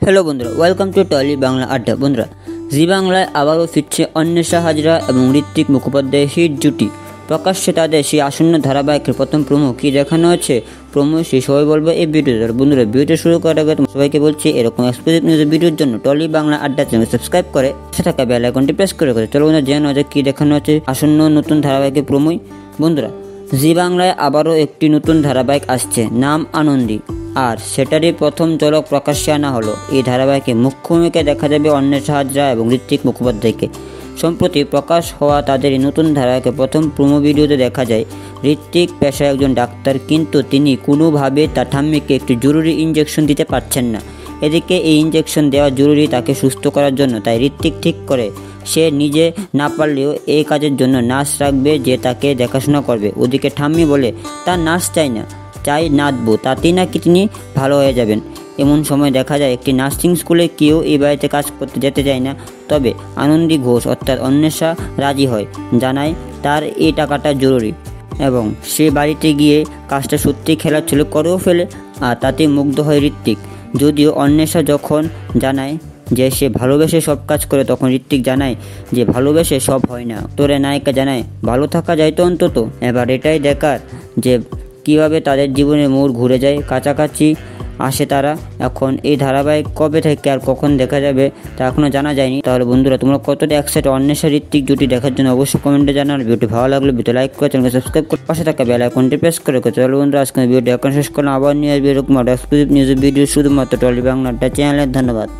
Hello বন্ধুরা, welcome to trolley Bangla আড্ডা। বন্ধুরা, জি বাংলায় আবারও ফিরছে অন্বেষা হাজরা এবং ঋত্বিক মুখোপাধ্যায়ের হিট জুটি। প্রকাশ্যে তাদের সেই আসন্ন ধারাবাহিকের প্রথম প্রোমো কী দেখানো হচ্ছে, প্রোমো সেই সবাই বলবো এই ভিডিওতে। বন্ধুরা, ভিডিও শুরু করার আগে তোমার সবাইকে বলছি এরকম এক্সক্লুসিভ নিউজের ভিডিওর জন্য টলি বাংলা আড্ডা চ্যানেল সাবস্ক্রাইব করে পাশে থাকা বেল আইকনটি প্রেস করে চলো বন্ধুরা জেনে নেওয়া যাক কী দেখানো হচ্ছে আসন্ন নতুন ধারাবাহিকের প্রোমোই। বন্ধুরা, জি বাংলায় আবারও একটি নতুন ধারাবাহিক আসছে, নাম আনন্দী, আর সেটারই প্রথম ঝলক প্রকাশ্যে আনা হলো। এই ধারাবাহিকে মুখ্য ভূমিকায় দেখা যাবে অন্বেষা হাজরা এবং ঋত্বিক মুখোপাধ্যায়কে। সম্প্রতি প্রকাশ হওয়া তাদের এই নতুন ধারাবাহিকে প্রথম প্রোমো ভিডিওতে দেখা যায় ঋত্বিক পেশায় একজন ডাক্তার, কিন্তু তিনি কোনোভাবে তার ঠাম্মিকে একটি জরুরি ইঞ্জেকশন দিতে পারছেন না। এদিকে এই ইঞ্জেকশন দেওয়া জরুরি তাকে সুস্থ করার জন্য, তাই ঋত্বিক ঠিক করে সে নিজে না পারলেও এই কাজের জন্য নার্স রাখবে যে তাকে দেখাশোনা করবে। ওদিকে ঠাম্মি বলে তার নার্স চাই না, চাই নাচবো, তাতেই নাকি তিনি ভালো হয়ে যাবেন। এমন সময় দেখা যায় একটি নার্সিং স্কুলে কেউ এই বাড়িতে কাজ করতে যেতে চায় না, তবে আনন্দী ঘোষ অর্থাৎ অন্বেষা রাজি হয়, জানায় তার এই টাকাটা জরুরি এবং সে বাড়িতে গিয়ে কাজটা সত্যি খেলার ছিল করেও ফেলে। আর তাতে মুগ্ধ হয় ঋত্বিক। যদিও অন্বেষা যখন জানায় যে সে ভালোবেসে সব কাজ করে, তখন ঋত্বিক জানায় যে ভালোবেসে সব হয় না। তোরে নায়িকা জানায় ভালো থাকা যায় তো অন্তত। এবার এটাই দেখার যে কীভাবে তাদের জীবনের মোড় ঘুরে যায়, কাছাকাছি আসে তারা। এখন এই ধারাবাহিক কবে থেকে আর কখন দেখা যাবে তা এখনও জানা যায়নি। তাহলে বন্ধুরা, তোমরা কতটা একসাথে অন্বেষা ঋত্বিক জুটি দেখার জন্য অবশ্যই কমেন্টে জানার। ভিডিওটি ভালো লাগলে ভিডিও লাইক করে চ্যানেলকে সাবস্ক্রাইব করে পাশে থাকা বেল আইকনটি প্রেস করে চলো বন্ধুরা, আজকে ভিডিওটি এখন শেষ করলাম। আবার নিয়ে আসবে এরকম এক্সক্লুসিভ নিউজের ভিডিও শুধুমাত্র টলি বাংলা চ্যানেলে। ধন্যবাদ।